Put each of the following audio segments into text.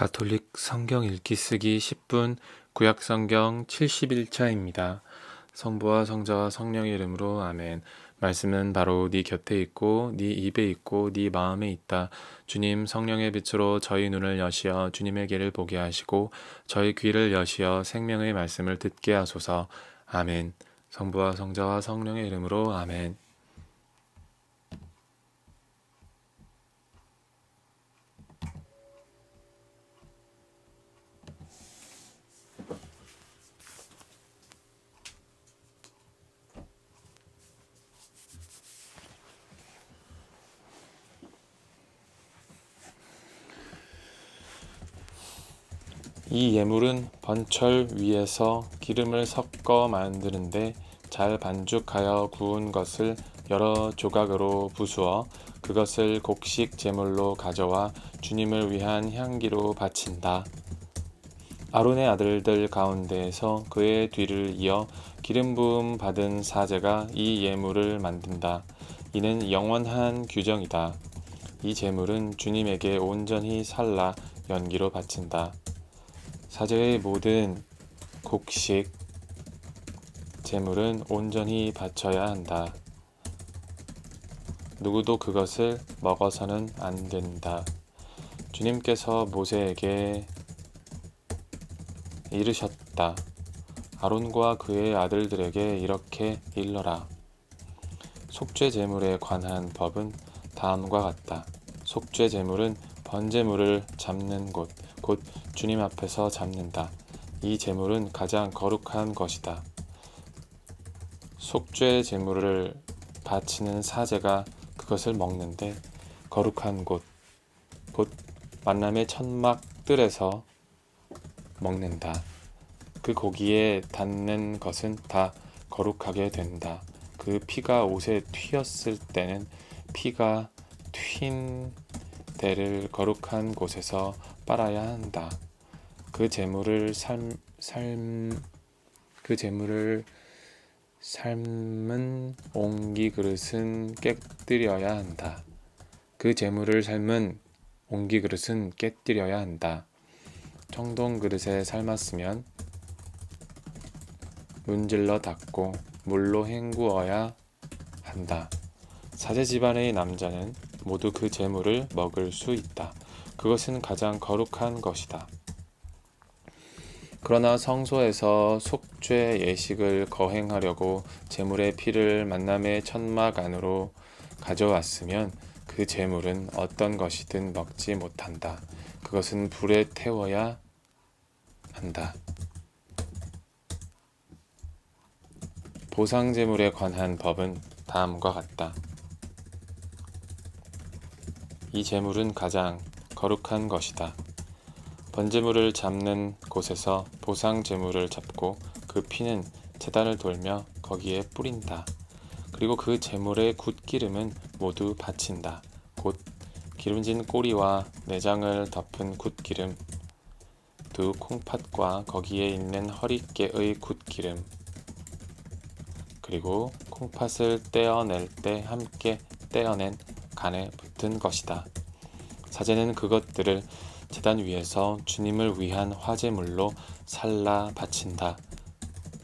가톨릭 성경 읽기 쓰기 10분 구약 성경 71차입니다. 성부와 성자와 성령의 이름으로 아멘. 말씀은 바로 네 곁에 있고 네 입에 있고 네 마음에 있다. 주님 성령의 빛으로 저희 눈을 여시어 주님의 길을 보게 하시고 저희 귀를 여시어 생명의 말씀을 듣게 하소서. 아멘. 성부와 성자와 성령의 이름으로 아멘. 이 예물은 번철 위에서 기름을 섞어 만드는데 잘 반죽하여 구운 것을 여러 조각으로 부수어 그것을 곡식 제물로 가져와 주님을 위한 향기로 바친다. 아론의 아들들 가운데에서 그의 뒤를 이어 기름 부음 받은 사제가 이 예물을 만든다. 이는 영원한 규정이다. 이 제물은 주님에게 온전히 살라 연기로 바친다. 사제의 모든 곡식 제물은 온전히 바쳐야 한다. 누구도 그것을 먹어서는 안 된다. 주님께서 모세에게 이르셨다. 아론과 그의 아들들에게 이렇게 일러라. 속죄 제물에 관한 법은 다음과 같다. 속죄 제물은 번제물을 잡는 곳, 곧 주님 앞에서 잡는다. 이 제물은 가장 거룩한 것이다. 속죄 제물을 바치는 사제가 그것을 먹는데 거룩한 곳, 곧 만남의 천막 뜰에서 먹는다. 그 고기에 닿는 것은 다 거룩하게 된다. 그 피가 옷에 튀었을 때는 피가 튄 대를 거룩한 곳에서 빨아야 한다. 그 제물을 삶은 옹기 그릇은 깨뜨려야 한다. 그 제물을 삶은 옹기 그릇은 깨뜨려야 한다. 청동 그릇에 삶았으면 문질러 닦고 물로 헹구어야 한다. 사제 집안의 남자는 모두 그 제물을 먹을 수 있다. 그것은 가장 거룩한 것이다. 그러나 성소에서 속죄 예식을 거행하려고 제물의 피를 만남의 천막 안으로 가져왔으면 그 제물은 어떤 것이든 먹지 못한다. 그것은 불에 태워야 한다. 보상 제물에 관한 법은 다음과 같다. 이 제물은 가장 거룩한 것이다. 번제물을 잡는 곳에서 보상 제물을 잡고 그 피는 제단을 돌며 거기에 뿌린다. 그리고 그 제물의 굿기름은 모두 바친다. 곧 기름진 꼬리와 내장을 덮은 굿기름, 두 콩팥과 거기에 있는 허리깨의 굿기름, 그리고 콩팥을 떼어낼 때 함께 떼어낸 간에 붙은 것이다. 사제는 그것들을 제단 위에서 주님을 위한 화제물로 살라 바친다.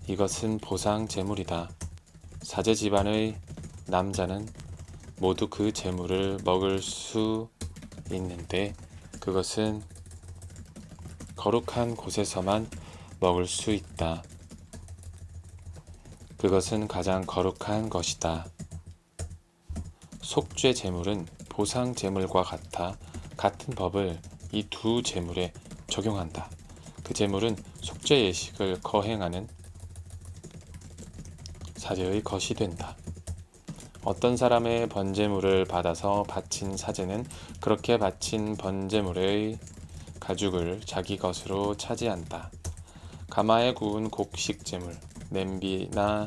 이것은 보상 제물이다. 사제 집안의 남자는 모두 그 제물을 먹을 수 있는데 그것은 거룩한 곳에서만 먹을 수 있다. 그것은 가장 거룩한 것이다. 속죄 제물은 보상 제물과 같은 법을 이 두 제물에 적용한다. 그 제물은 속죄 예식을 거행하는 사제의 것이 된다. 어떤 사람의 번제물을 받아서 바친 사제는 그렇게 바친 번제물의 가죽을 자기 것으로 차지한다. 가마에 구운 곡식 제물, 냄비나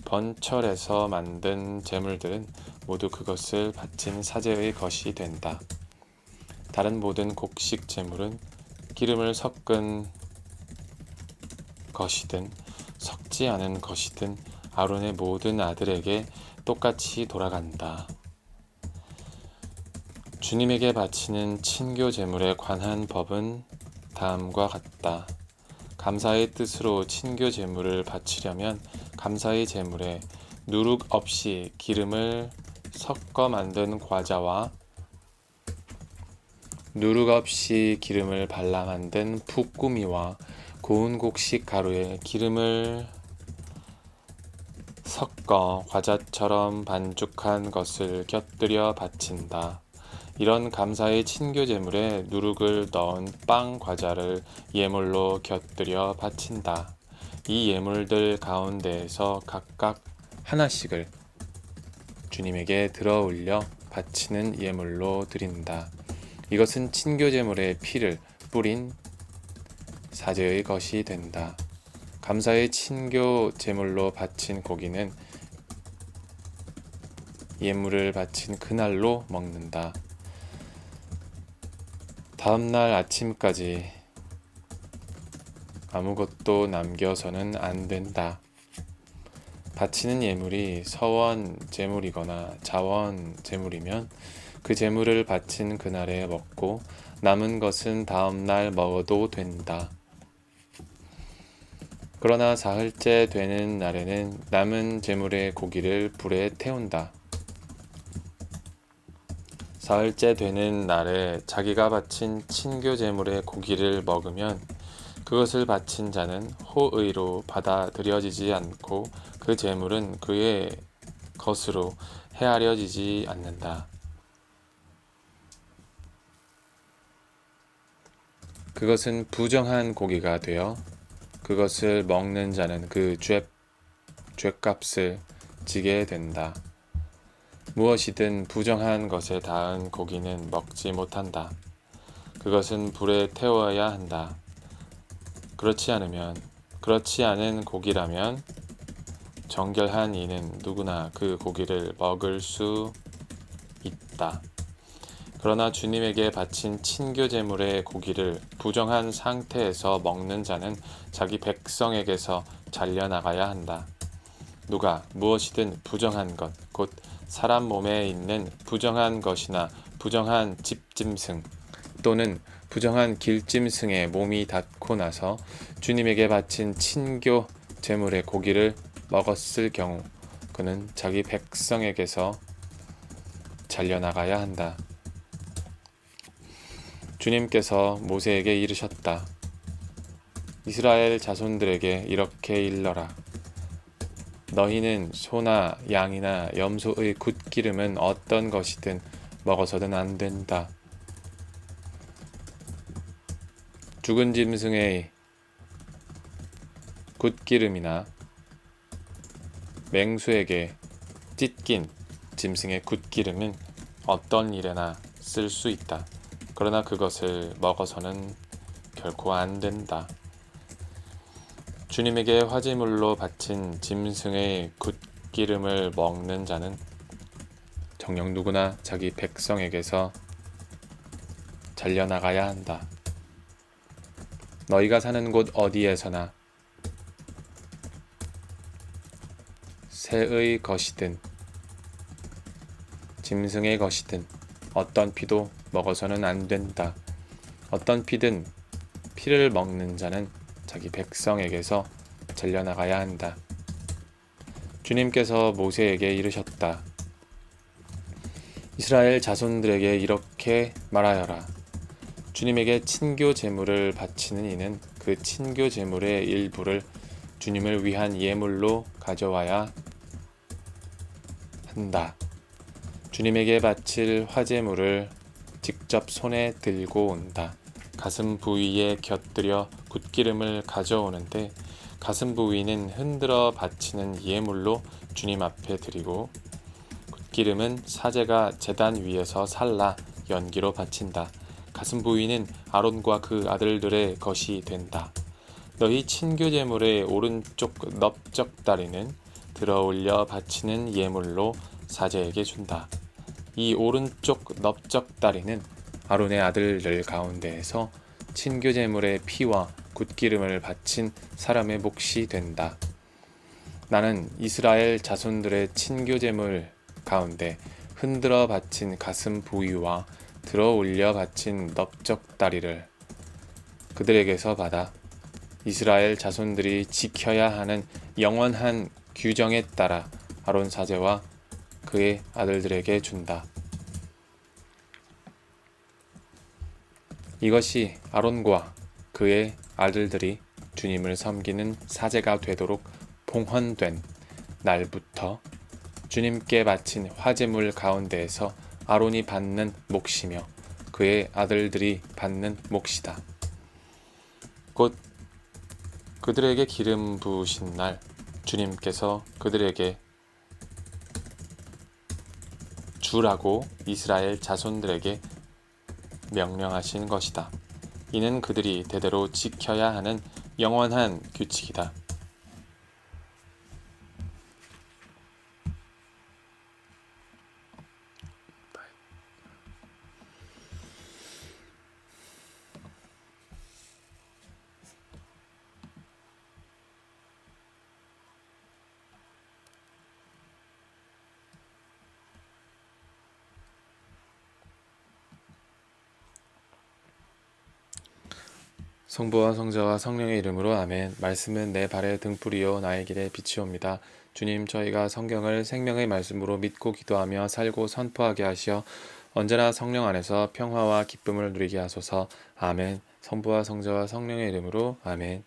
번철에서 만든 제물들은 모두 그것을 바친 사제의 것이 된다. 다른 모든 곡식 제물은 기름을 섞은 것이든 섞지 않은 것이든 아론의 모든 아들에게 똑같이 돌아간다. 주님에게 바치는 친교 제물에 관한 법은 다음과 같다. 감사의 뜻으로 친교 제물을 바치려면 감사의 제물에 누룩 없이 기름을 섞어 만든 과자와 누룩 없이 기름을 발라 만든 푸꾸미와 고운 곡식 가루에 기름을 섞어 과자처럼 반죽한 것을 곁들여 바친다. 이런 감사의 친교 제물에 누룩을 넣은 빵 과자를 예물로 곁들여 바친다. 이 예물들 가운데에서 각각 하나씩을 주님에게 들어올려 바치는 예물로 드린다. 이것은 친교 제물의 피를 뿌린 사제의 것이 된다. 감사의 친교 제물로 바친 고기는 예물을 바친 그날로 먹는다. 다음날 아침까지 아무것도 남겨서는 안 된다. 바치는 예물이 서원 제물이거나 자원 제물이면 그 제물을 바친 그날에 먹고 남은 것은 다음날 먹어도 된다. 그러나 사흘째 되는 날에는 남은 제물의 고기를 불에 태운다. 사흘째 되는 날에 자기가 바친 친교 제물의 고기를 먹으면 그것을 바친 자는 호의로 받아들여지지 않고 그 제물은 그의 것으로 헤아려지지 않는다. 그것은 부정한 고기가 되어 그것을 먹는 자는 그 죄값을 지게 된다. 무엇이든 부정한 것에 닿은 고기는 먹지 못한다. 그것은 불에 태워야 한다. 그렇지 않은 고기라면 정결한 이는 누구나 그 고기를 먹을 수 있다. 그러나 주님에게 바친 친교 제물의 고기를 부정한 상태에서 먹는 자는 자기 백성에게서 잘려나가야 한다. 누가 무엇이든 부정한 것, 곧 사람 몸에 있는 부정한 것이나 부정한 집짐승 또는 부정한 길짐승에 몸이 닿고 나서 주님에게 바친 친교 제물의 고기를 먹었을 경우 그는 자기 백성에게서 잘려나가야 한다. 주님께서 모세에게 이르셨다. 이스라엘 자손들에게 이렇게 일러라. 너희는 소나 양이나 염소의 굿기름은 어떤 것이든 먹어서는 안 된다. 죽은 짐승의 굿기름이나 맹수에게 찢긴 짐승의 굿기름은 어떤 일에나 쓸 수 있다. 그러나 그것을 먹어서는 결코 안 된다. 주님에게 화제물로 바친 짐승의 굿기름을 먹는 자는 정녕 누구나 자기 백성에게서 잘려나가야 한다. 너희가 사는 곳 어디에서나 새의 것이든 짐승의 것이든 어떤 피도 먹어서는 안 된다. 어떤 피든 피를 먹는 자는 자기 백성에게서 잘려나가야 한다. 주님께서 모세에게 이르셨다. 이스라엘 자손들에게 이렇게 말하여라. 주님에게 친교 제물을 바치는 이는 그 친교 제물의 일부를 주님을 위한 예물로 가져와야 한다. 주님에게 바칠 화제물을 직접 손에 들고 온다. 가슴 부위에 곁들여 굿기름을 가져오는데 가슴 부위는 흔들어 바치는 예물로 주님 앞에 드리고 굿기름은 사제가 제단 위에서 살라 연기로 바친다. 가슴 부위는 아론과 그 아들들의 것이 된다. 너희 친교 제물의 오른쪽 넓적 다리는 들어올려 바치는 예물로 사제에게 준다. 이 오른쪽 넓적 다리는 아론의 아들들 가운데에서 친교 제물의 피와 굿기름을 바친 사람의 몫이 된다. 나는 이스라엘 자손들의 친교 제물 가운데 흔들어 바친 가슴 부위와 들어 올려 바친 넓적다리를 그들에게서 받아 이스라엘 자손들이 지켜야 하는 영원한 규정에 따라 아론 사제와 그의 아들들에게 준다. 이것이 아론과 그의 아들들이 주님을 섬기는 사제가 되도록 봉헌된 날부터 주님께 바친 화제물 가운데에서 아론이 받는 몫이며 그의 아들들이 받는 몫이다. 곧 그들에게 기름 부으신 날 주님께서 그들에게 주라고 이스라엘 자손들에게 명령하신 것이다. 이는 그들이 대대로 지켜야 하는 영원한 규칙이다. 성부와 성자와 성령의 이름으로 아멘. 말씀은 내 발의 등불이요 나의 길의 빛이옵니다. 주님, 저희가 성경을 생명의 말씀으로 믿고 기도하며 살고 선포하게 하시어 언제나 성령 안에서 평화와 기쁨을 누리게 하소서. 아멘. 성부와 성자와 성령의 이름으로 아멘.